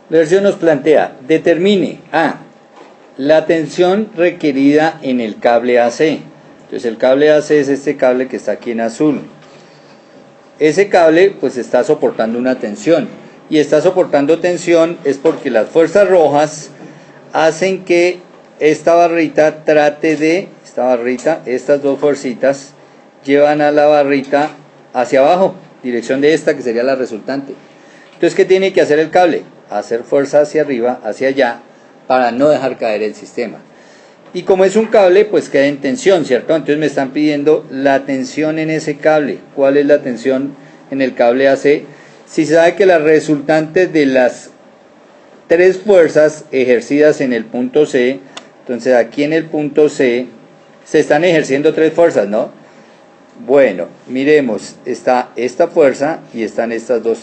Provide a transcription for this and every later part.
La ejercicio nos plantea, determine A, la tensión requerida en el cable AC. Entonces el cable AC es este cable que está aquí en azul. Ese cable pues está soportando una tensión, y está soportando tensión es porque las fuerzas rojas hacen que esta barrita trate de, estas dos fuercitas llevan a la barrita hacia abajo, dirección de esta que sería la resultante. Entonces, ¿qué tiene que hacer el cable? Hacer fuerza hacia arriba, hacia allá, para no dejar caer el sistema. Y como es un cable, pues queda en tensión, ¿cierto? Entonces me están pidiendo la tensión en ese cable. ¿Cuál es la tensión en el cable AC? Si se sabe que las resultantes de las tres fuerzas ejercidas en el punto C, entonces aquí en el punto C se están ejerciendo tres fuerzas, ¿no? Bueno, miremos, está esta fuerza y están estas dos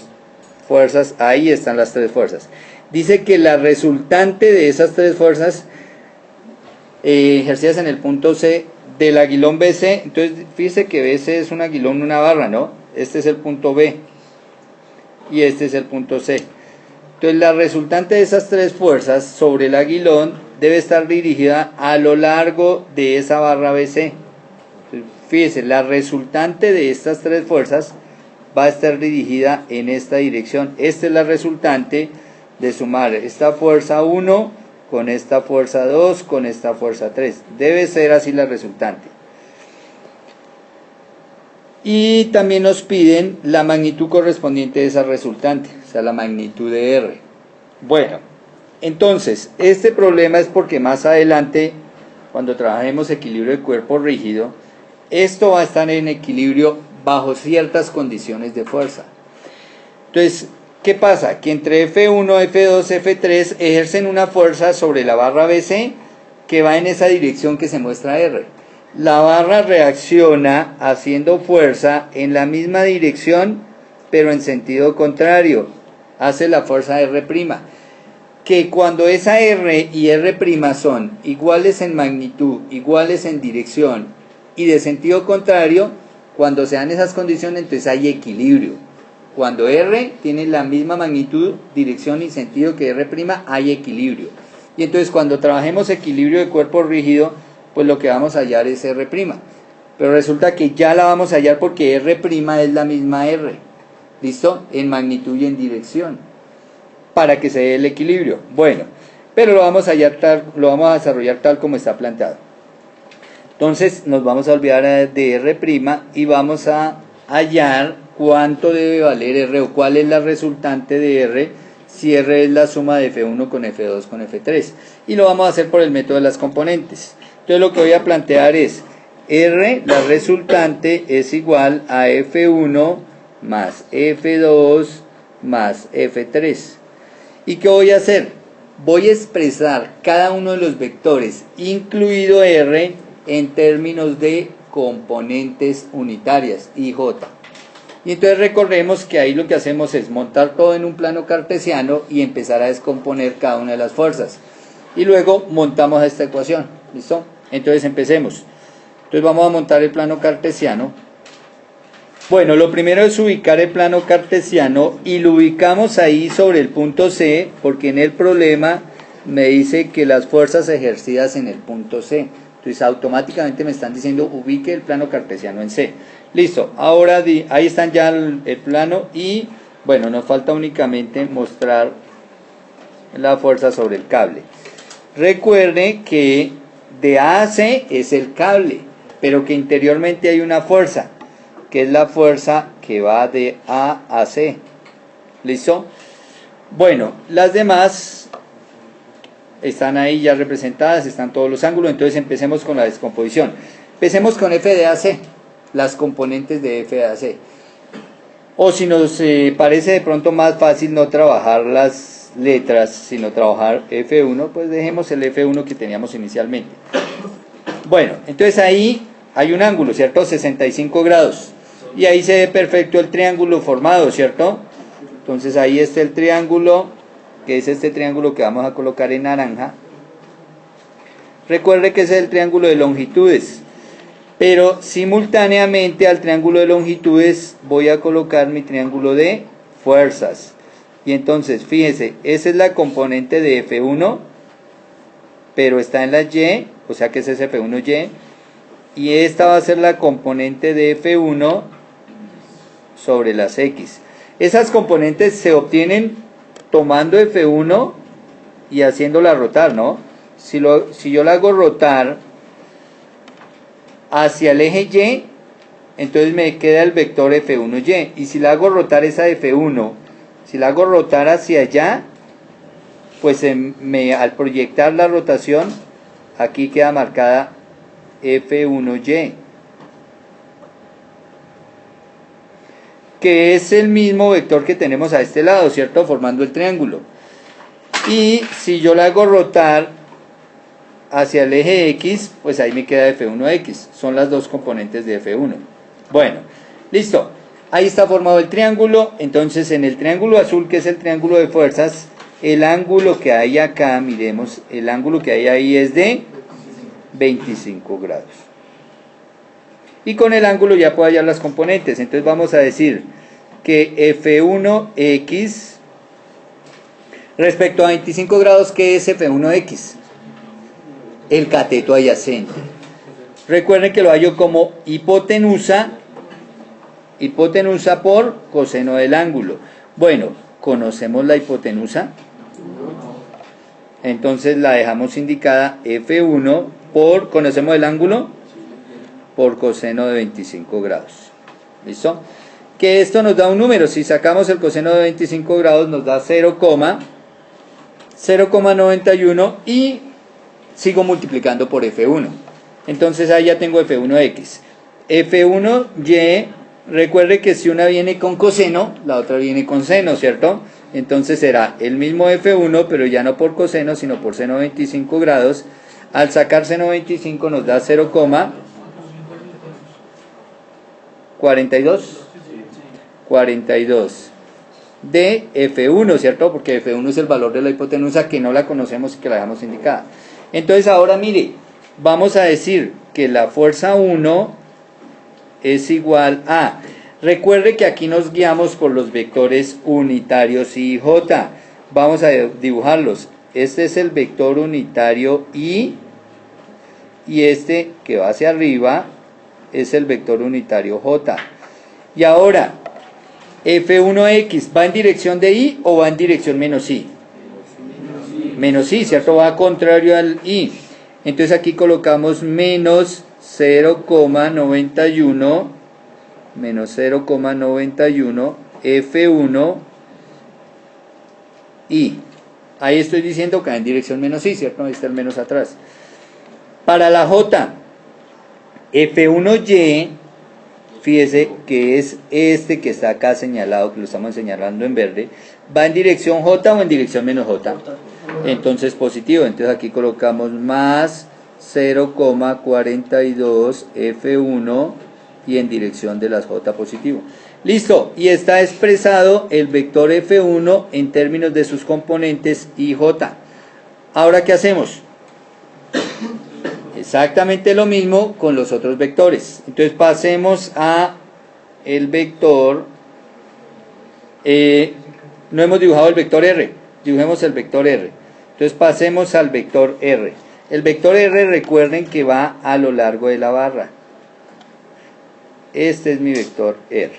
fuerzas, ahí están las tres fuerzas. Dice que la resultante de esas tres fuerzas ejercidas en el punto C del aguilón BC, entonces fíjese que BC es un aguilón, una barra, ¿no? Este es el punto B y este es el punto C. Entonces la resultante de esas tres fuerzas sobre el aguilón debe estar dirigida a lo largo de esa barra BC. Entonces, fíjese, la resultante de estas tres fuerzas va a estar dirigida en esta dirección. Esta es la resultante de sumar esta fuerza 1 con esta fuerza 2 con esta fuerza 3. Debe ser así la resultante. Y también nos piden la magnitud correspondiente de esa resultante, o sea, la magnitud de R. Bueno, entonces, este problema es porque más adelante, cuando trabajemos equilibrio de cuerpo rígido, esto va a estar en equilibrio bajo ciertas condiciones de fuerza. Entonces, ¿qué pasa? Que entre F1, F2, F3 ejercen una fuerza sobre la barra BC que va en esa dirección que se muestra R. La barra reacciona haciendo fuerza en la misma dirección, pero en sentido contrario. Hace la fuerza R'. Que cuando esa R y R' son iguales en magnitud, iguales en dirección y de sentido contrario, cuando se dan esas condiciones, entonces hay equilibrio. Cuando R tiene la misma magnitud, dirección y sentido que R', hay equilibrio. Y entonces cuando trabajemos equilibrio de cuerpo rígido, pues lo que vamos a hallar es R'. Pero resulta que ya la vamos a hallar porque R' es la misma R. ¿Listo? En magnitud y en dirección. Para que se dé el equilibrio. Bueno, pero lo vamos a hallar lo vamos a desarrollar tal como está planteado. Entonces nos vamos a olvidar de R' y vamos a hallar cuánto debe valer R o cuál es la resultante de R si R es la suma de F1 con F2 con F3. Y lo vamos a hacer por el método de las componentes. Entonces lo que voy a plantear es R, la resultante, es igual a F1 más F2 más F3. ¿Y qué voy a hacer? Voy a expresar cada uno de los vectores, incluido R, en términos de componentes unitarias, IJ. Y entonces recordemos que ahí lo que hacemos es montar todo en un plano cartesiano y empezar a descomponer cada una de las fuerzas. Y luego montamos esta ecuación. ¿Listo? Entonces empecemos. Entonces vamos a montar el plano cartesiano. Bueno, lo primero es ubicar el plano cartesiano y lo ubicamos ahí sobre el punto C, porque en el problema me dice que las fuerzas ejercidas en el punto C. Entonces automáticamente me están diciendo ubique el plano cartesiano en C. Listo, ahora ahí están ya el plano y bueno, nos falta únicamente mostrar la fuerza sobre el cable. Recuerde que de A a C es el cable, pero que interiormente hay una fuerza, que es la fuerza que va de A a C. ¿Listo? Bueno, las demás están ahí ya representadas, están todos los ángulos, entonces empecemos con la descomposición. Empecemos con F de AC, las componentes de F de AC. O si nos parece de pronto más fácil no trabajar las letras, sino trabajar F1, pues dejemos el F1 que teníamos inicialmente. Bueno, entonces ahí hay un ángulo, ¿cierto? 65 grados. Y ahí se ve perfecto el triángulo formado, ¿cierto? Entonces ahí está el triángulo, que es este triángulo que vamos a colocar en naranja. Recuerde que ese es el triángulo de longitudes, pero simultáneamente al triángulo de longitudes voy a colocar mi triángulo de fuerzas. Y entonces, fíjese, esa es la componente de F1, pero está en la Y, o sea que ese es F1Y, y esta va a ser la componente de F1 sobre las X. Esas componentes se obtienen tomando F1 y haciéndola rotar, ¿no? Si yo la hago rotar hacia el eje Y, entonces me queda el vector F1Y. Y si la hago rotar esa F1, si la hago rotar hacia allá, pues al proyectar la rotación, aquí queda marcada F1Y, que es el mismo vector que tenemos a este lado, ¿cierto? Formando el triángulo. Y si yo la hago rotar hacia el eje X, pues ahí me queda F1X. Son las dos componentes de F1. Bueno, listo. Ahí está formado el triángulo. Entonces en el triángulo azul, que es el triángulo de fuerzas, el ángulo que hay acá, miremos, el ángulo que hay ahí es de 25 grados. Y con el ángulo ya puedo hallar las componentes. Entonces vamos a decir que F1X respecto a 25 grados, ¿qué es F1X? El cateto adyacente. Recuerden que lo hallo como hipotenusa por coseno del ángulo. Bueno, ¿conocemos la hipotenusa? Entonces la dejamos indicada F1 por, ¿conocemos el ángulo? Por coseno de 25 grados. ¿Listo? Que esto nos da un número. Si sacamos el coseno de 25 grados nos da 0,91 y sigo multiplicando por F1. Entonces ahí ya tengo F1X. F1Y, recuerde que si una viene con coseno, la otra viene con seno, ¿cierto? Entonces será el mismo F1, pero ya no por coseno, sino por seno de 25 grados. Al sacar seno de 25 nos da 0,42 de F1, ¿cierto? Porque F1 es el valor de la hipotenusa, que no la conocemos y que la dejamos indicada. Entonces ahora mire, vamos a decir que la fuerza 1 es igual a... Recuerde que aquí nos guiamos por los vectores unitarios I y J. Vamos a dibujarlos. Este es el vector unitario I y este que va hacia arriba es el vector unitario J. Y ahora, F1X, ¿va en dirección de I o va en dirección menos I? Menos I, ¿cierto? Va contrario al I. Entonces aquí colocamos menos 0,91 F1 I. Ahí estoy diciendo que va en dirección menos I, ¿cierto? Ahí está el menos atrás. Para la J, F1Y, fíjese que es este que está acá señalado, que lo estamos señalando en verde, ¿va en dirección J o en dirección menos J? Entonces positivo, entonces aquí colocamos más 0,42 F1 y en dirección de las J positivo. Listo, y está expresado el vector F1 en términos de sus componentes I y J. Ahora, ¿qué hacemos? Exactamente lo mismo con los otros vectores. Entonces pasemos a el vector, no hemos dibujado el vector R, dibujemos el vector R. Entonces pasemos al vector R. El vector R, recuerden que va a lo largo de la barra. Este es mi vector R.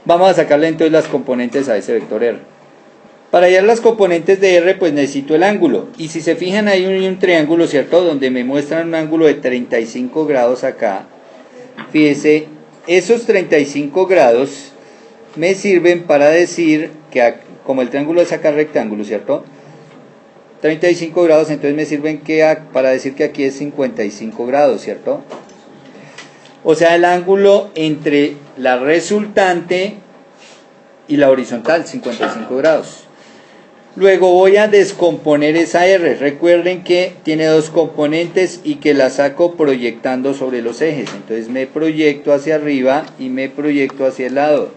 Vamos a sacarle entonces las componentes a ese vector R. Para hallar las componentes de R, pues necesito el ángulo. Y si se fijan, hay un triángulo, ¿cierto? Donde me muestran un ángulo de 35 grados acá. Fíjese, esos 35 grados me sirven para decir que, como el triángulo es acá rectángulo, ¿cierto? 35 grados, entonces me sirven para decir que aquí es 55 grados, ¿cierto? O sea, el ángulo entre la resultante y la horizontal, 55 grados. Luego voy a descomponer esa R. Recuerden que tiene dos componentes y que la saco proyectando sobre los ejes. Entonces me proyecto hacia arriba y me proyecto hacia el lado.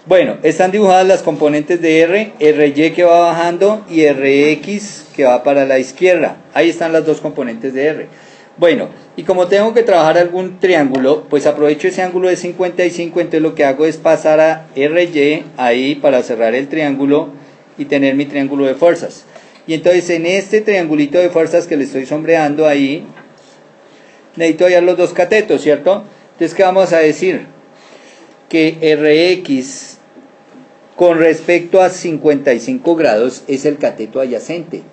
Bueno, están dibujadas las componentes de R, RY que va bajando y RX que va para la izquierda. Ahí están las dos componentes de R. Bueno, y como tengo que trabajar algún triángulo, pues aprovecho ese ángulo de 55, entonces lo que hago es pasar a RY ahí para cerrar el triángulo y tener mi triángulo de fuerzas. Y entonces en este triangulito de fuerzas que le estoy sombreando ahí, necesito hallar los dos catetos, ¿cierto? Entonces, ¿qué vamos a decir? Que Rx con respecto a 55 grados es el cateto adyacente.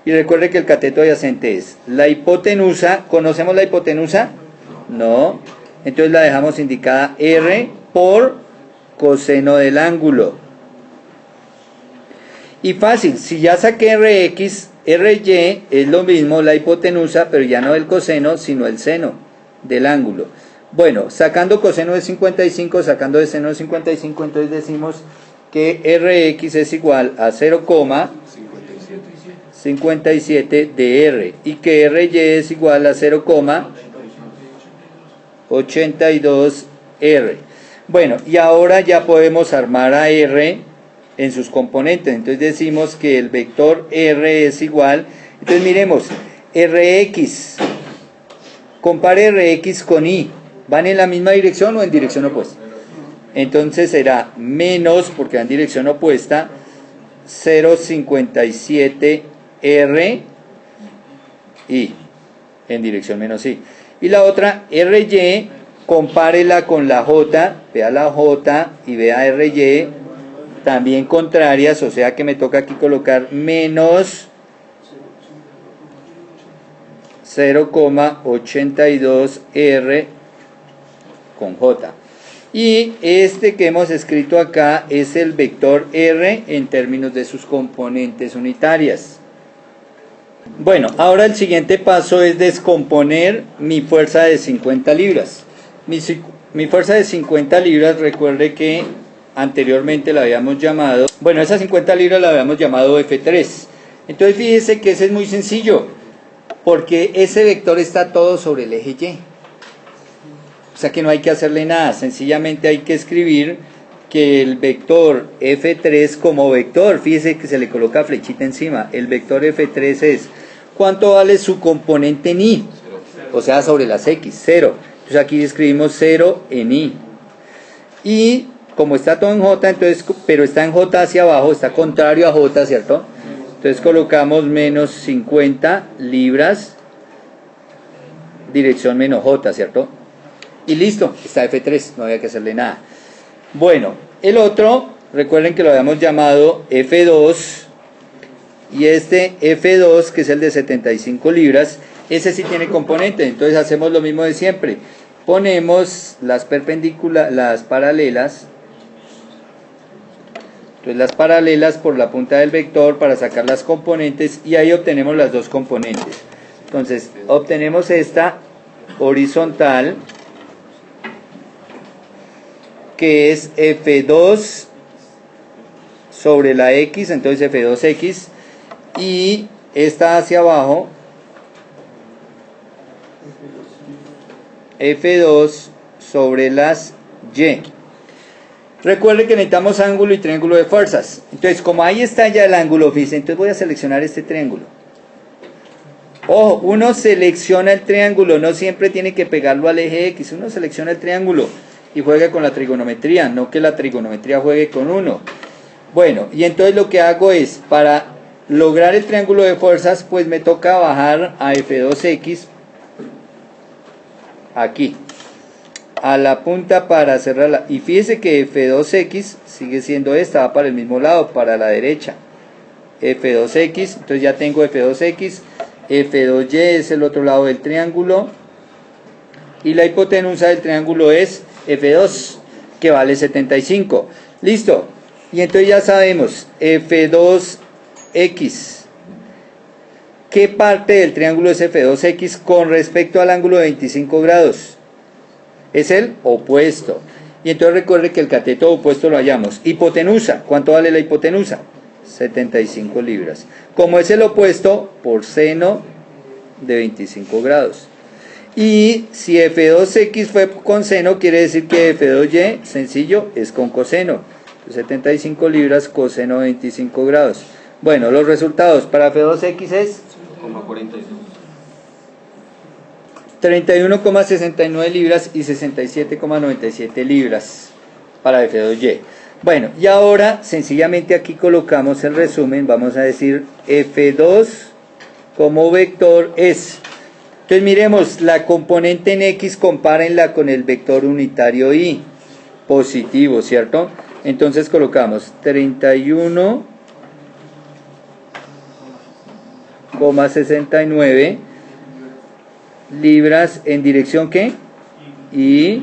Y recuerde que el cateto adyacente es la hipotenusa. ¿Conocemos la hipotenusa? No. Entonces la dejamos indicada R por coseno del ángulo. Y fácil, si ya saqué Rx, Ry es lo mismo la hipotenusa, pero ya no el coseno, sino el seno del ángulo. Bueno, sacando coseno de 55, sacando de seno de 55, entonces decimos que Rx es igual a 0,57 de R y que Ry es igual a 0,82 R. Bueno, y ahora ya podemos armar a R en sus componentes. Entonces decimos que el vector R es igual. Entonces miremos, Rx, compare Rx con I. ¿Van en la misma dirección o en dirección opuesta? Entonces será menos, porque va en dirección opuesta, 0,57 R I, en dirección menos I. Y la otra, Ry, compárela con la J, vea la J y vea Ry, también contrarias, o sea que me toca aquí colocar menos 0,82 R con J. Y este que hemos escrito acá es el vector R en términos de sus componentes unitarias. Bueno, ahora el siguiente paso es descomponer mi fuerza de 50 libras. Mi fuerza de 50 libras, recuerde que anteriormente la habíamos llamado, bueno, esa 50 libras la habíamos llamado F3. Entonces fíjese que ese es muy sencillo, porque ese vector está todo sobre el eje Y. O sea que no hay que hacerle nada, sencillamente hay que escribir que el vector F3 como vector, fíjese que se le coloca flechita encima, el vector F3 es, ¿cuánto vale su componente en Y? O sea, sobre las X, 0. Entonces aquí escribimos 0 en Y. Y como está todo en J, entonces, pero está en J hacia abajo, está contrario a J, ¿cierto? Entonces colocamos menos 50 libras, dirección menos J, ¿cierto? Y listo, está F3, no había que hacerle nada. Bueno, el otro, recuerden que lo habíamos llamado F2, y este F2, que es el de 75 libras, ese sí tiene componente, entonces hacemos lo mismo de siempre. Ponemos las perpendiculares, las paralelas, entonces las paralelas por la punta del vector para sacar las componentes, y ahí obtenemos las dos componentes. Entonces, obtenemos esta horizontal, que es F2 sobre la X, entonces F2X, y esta hacia abajo, F2 sobre las Y. Recuerde que necesitamos ángulo y triángulo de fuerzas. Entonces, como ahí está ya el ángulo, fíjense, entonces voy a seleccionar este triángulo. Ojo, uno selecciona el triángulo, no siempre tiene que pegarlo al eje X, uno selecciona el triángulo y juega con la trigonometría, no que la trigonometría juegue con uno. Bueno, y entonces lo que hago es, para lograr el triángulo de fuerzas, pues me toca bajar a F2X, aquí, a la punta para cerrarla. Y fíjese que F2X sigue siendo esta, va para el mismo lado, para la derecha. F2X, entonces ya tengo F2X, F2Y es el otro lado del triángulo, y la hipotenusa del triángulo es F2, que vale 75. Listo. Y entonces ya sabemos, F2X, ¿qué parte del triángulo es F2X con respecto al ángulo de 25 grados? Es el opuesto. Y entonces recuerde que el cateto opuesto lo hallamos. Hipotenusa, ¿cuánto vale la hipotenusa? 75 libras. Como es el opuesto, por seno de 25 grados. Y si F2X fue con seno, quiere decir que F2Y, sencillo, es con coseno. 75 libras coseno de 25 grados. Bueno, los resultados para F2X es 0,42. 31,69 libras y 67,97 libras para F2Y. Bueno, y ahora sencillamente aquí colocamos el resumen. Vamos a decir F2 como vector es. Entonces miremos, la componente en X compárenla con el vector unitario Y, positivo, ¿cierto? Entonces colocamos 31,69 libras en dirección ¿qué? Y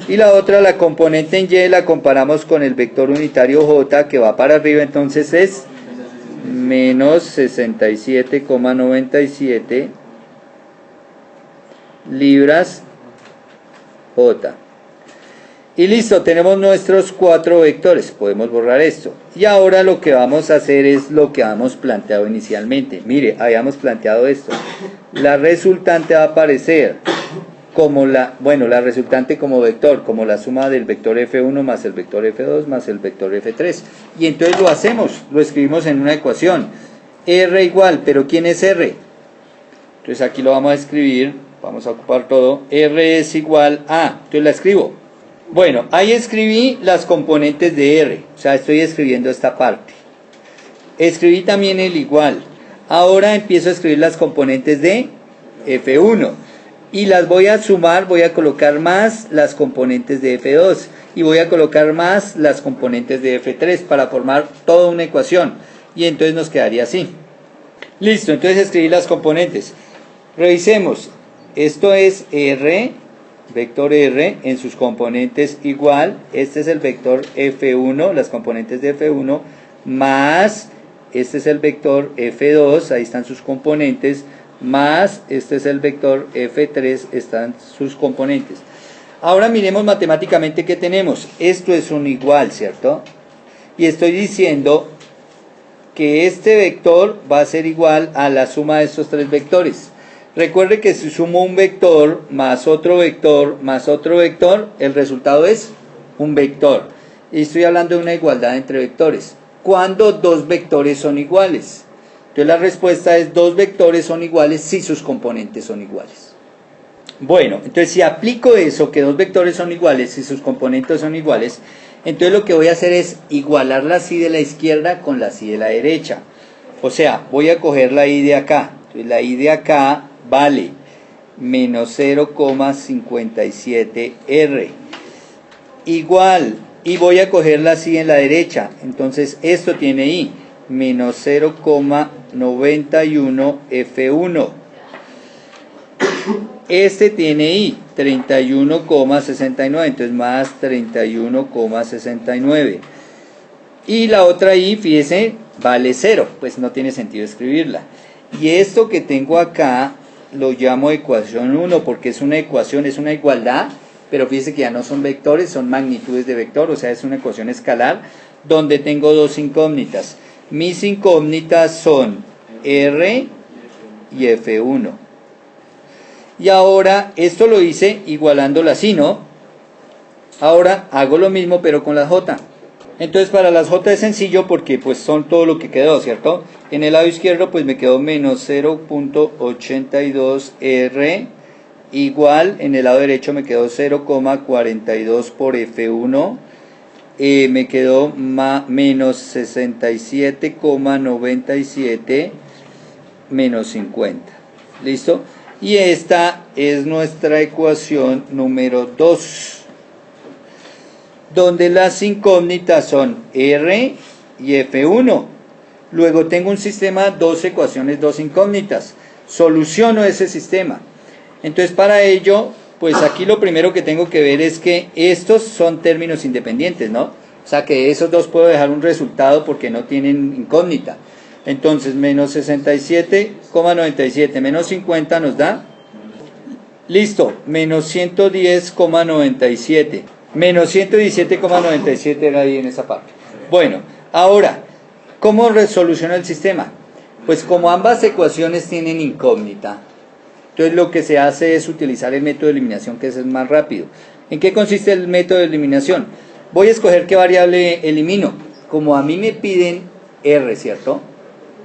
la otra, la componente en Y, la comparamos con el vector unitario J que va para arriba, entonces es menos 67,97 libras J. Y listo, tenemos nuestros 4 vectores. Podemos borrar esto. Y ahora lo que vamos a hacer es lo que habíamos planteado inicialmente. Mire, habíamos planteado esto. La resultante va a aparecer como la resultante como vector, como la suma del vector F1 más el vector F2 más el vector F3. Y entonces lo hacemos, lo escribimos en una ecuación. R igual, pero ¿quién es R? Entonces aquí lo vamos a escribir, vamos a ocupar todo. R es igual a, entonces la escribo. Bueno, ahí escribí las componentes de R, o sea, estoy escribiendo esta parte. Escribí también el igual. Ahora empiezo a escribir las componentes de F1. Y las voy a sumar, voy a colocar más las componentes de F2. Y voy a colocar más las componentes de F3 para formar toda una ecuación. Y entonces nos quedaría así. Listo, entonces escribí las componentes. Revisemos. Esto es R, vector R en sus componentes igual. Este es el vector F1, las componentes de F1, más este es el vector F2, ahí están sus componentes, más este es el vector F3, están sus componentes. Ahora miremos matemáticamente qué tenemos. Esto es un igual, ¿cierto? Y estoy diciendo que este vector va a ser igual a la suma de estos 3 vectores. Recuerde que si sumo un vector más otro vector más otro vector, el resultado es un vector. Y estoy hablando de una igualdad entre vectores. ¿Cuándo 2 vectores son iguales? Entonces la respuesta es 2 vectores son iguales si sus componentes son iguales. Bueno, entonces si aplico eso, que 2 vectores son iguales si sus componentes son iguales, entonces lo que voy a hacer es igualar la y de la izquierda con la y de la derecha. O sea, voy a coger la y de acá. Entonces la y de acá vale menos 0,57 R. Igual, y voy a coger la y en la derecha. Entonces esto tiene y, menos 0,91 F1. Este tiene y, 31,69, entonces más 31,69. Y la otra y, fíjese, vale 0, pues no tiene sentido escribirla. Y esto que tengo acá lo llamo ecuación 1 porque es una ecuación, es una igualdad, pero fíjese que ya no son vectores, son magnitudes de vector, o sea, es una ecuación escalar donde tengo 2 incógnitas. Mis incógnitas son R y F1. Y ahora, esto lo hice igualando la y, ¿no? Ahora hago lo mismo pero con la J. Entonces para las J es sencillo porque pues son todo lo que quedó, ¿cierto? En el lado izquierdo pues me quedó menos 0,82 R igual, en el lado derecho me quedó 0,42 por F1, me quedó menos 67,97 menos 50. ¿Listo? Y esta es nuestra ecuación número 2. Donde las incógnitas son R y F1. Luego tengo un sistema, 2 ecuaciones, 2 incógnitas. Soluciono ese sistema. Entonces para ello, pues aquí lo primero que tengo que ver es que estos son términos independientes, ¿no? O sea que de esos dos puedo dejar un resultado porque no tienen incógnita. Entonces menos 67,97 menos 50 nos da, listo, menos 110,97. Menos 117,97 era ahí en esa parte. Bueno, ahora, ¿cómo resoluciona el sistema? Pues como ambas ecuaciones tienen incógnita, entonces lo que se hace es utilizar el método de eliminación, que es el más rápido. ¿En qué consiste el método de eliminación? Voy a escoger qué variable elimino. Como a mí me piden R, ¿cierto?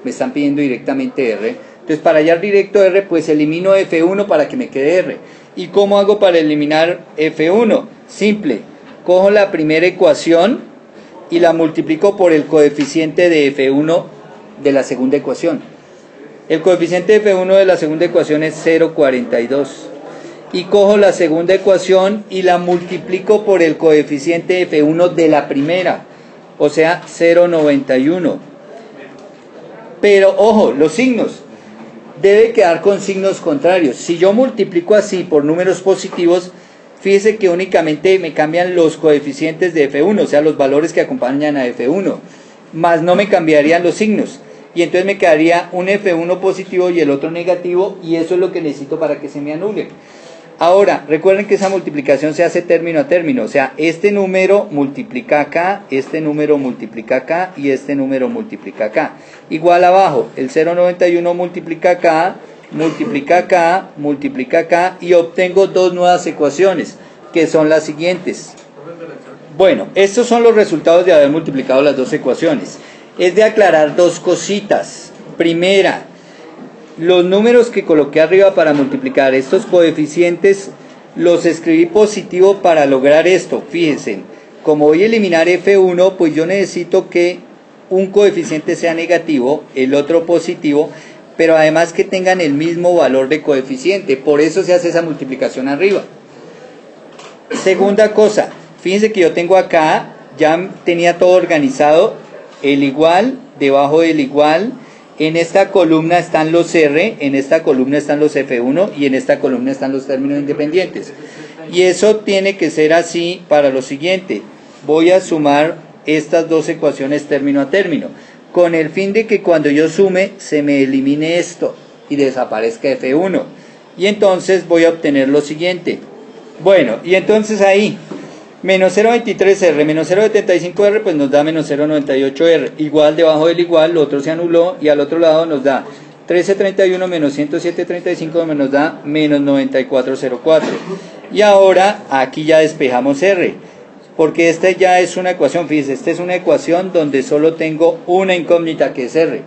Me están pidiendo directamente R. Entonces para hallar directo R, pues elimino F1 para que me quede R. ¿Y cómo hago para eliminar F1? Simple, cojo la primera ecuación y la multiplico por el coeficiente de F1 de la segunda ecuación. El coeficiente de F1 de la segunda ecuación es 0,42. Y cojo la segunda ecuación y la multiplico por el coeficiente de F1 de la primera, o sea, 0,91. Pero ojo, los signos debe quedar con signos contrarios. Si yo multiplico así por números positivos, fíjese que únicamente me cambian los coeficientes de F1, o sea, los valores que acompañan a F1, más no me cambiarían los signos. Y entonces me quedaría un F1 positivo y el otro negativo, y eso es lo que necesito para que se me anule. Ahora, recuerden que esa multiplicación se hace término a término, o sea, este número multiplica acá, este número multiplica acá y este número multiplica acá. Igual abajo, el 0,91 multiplica acá, multiplica acá, multiplica acá y obtengo dos nuevas ecuaciones, que son las siguientes. Bueno, estos son los resultados de haber multiplicado las dos ecuaciones. Es de aclarar dos cositas. Primera, los números que coloqué arriba para multiplicar estos coeficientes los escribí positivo para lograr esto. Fíjense, como voy a eliminar F1, pues yo necesito que un coeficiente sea negativo, el otro positivo, pero además que tengan el mismo valor de coeficiente. Por eso se hace esa multiplicación arriba. Segunda cosa, fíjense que yo tengo acá, ya tenía todo organizado, el igual, debajo del igual. En esta columna están los R, en esta columna están los F1 y en esta columna están los términos independientes. Y eso tiene que ser así para lo siguiente. Voy a sumar estas dos ecuaciones término a término, con el fin de que cuando yo sume se me elimine esto y desaparezca F1. Y entonces voy a obtener lo siguiente. Bueno, y entonces ahí, menos 0,23R menos 0,75R, pues nos da menos 0,98R. Igual debajo del igual, lo otro se anuló y al otro lado nos da 1331 menos 107,35 nos da menos 94,04. Y ahora aquí ya despejamos R, porque esta ya es una ecuación, fíjense, esta es una ecuación donde solo tengo una incógnita que es R.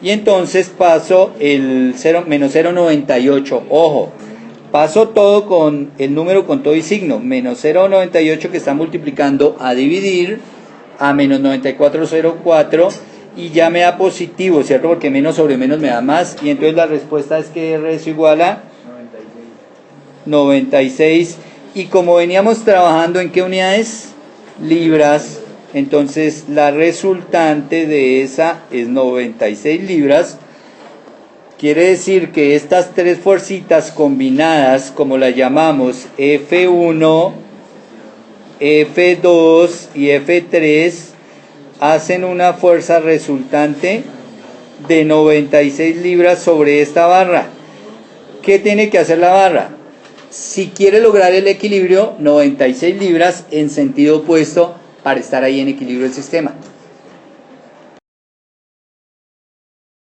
Y entonces paso el menos 0,98, ojo. Paso todo con el número con todo y signo, menos 0,98 que está multiplicando a dividir a menos 94,04 y ya me da positivo, ¿cierto? Porque menos sobre menos me da más y entonces la respuesta es que R es igual a 96 y como veníamos trabajando en qué unidades, libras, entonces la resultante de esa es 96 libras. Quiere decir que estas tres fuercitas combinadas, como las llamamos F1, F2 y F3, hacen una fuerza resultante de 96 libras sobre esta barra. ¿Qué tiene que hacer la barra? Si quiere lograr el equilibrio, 96 libras en sentido opuesto para estar ahí en equilibrio del sistema.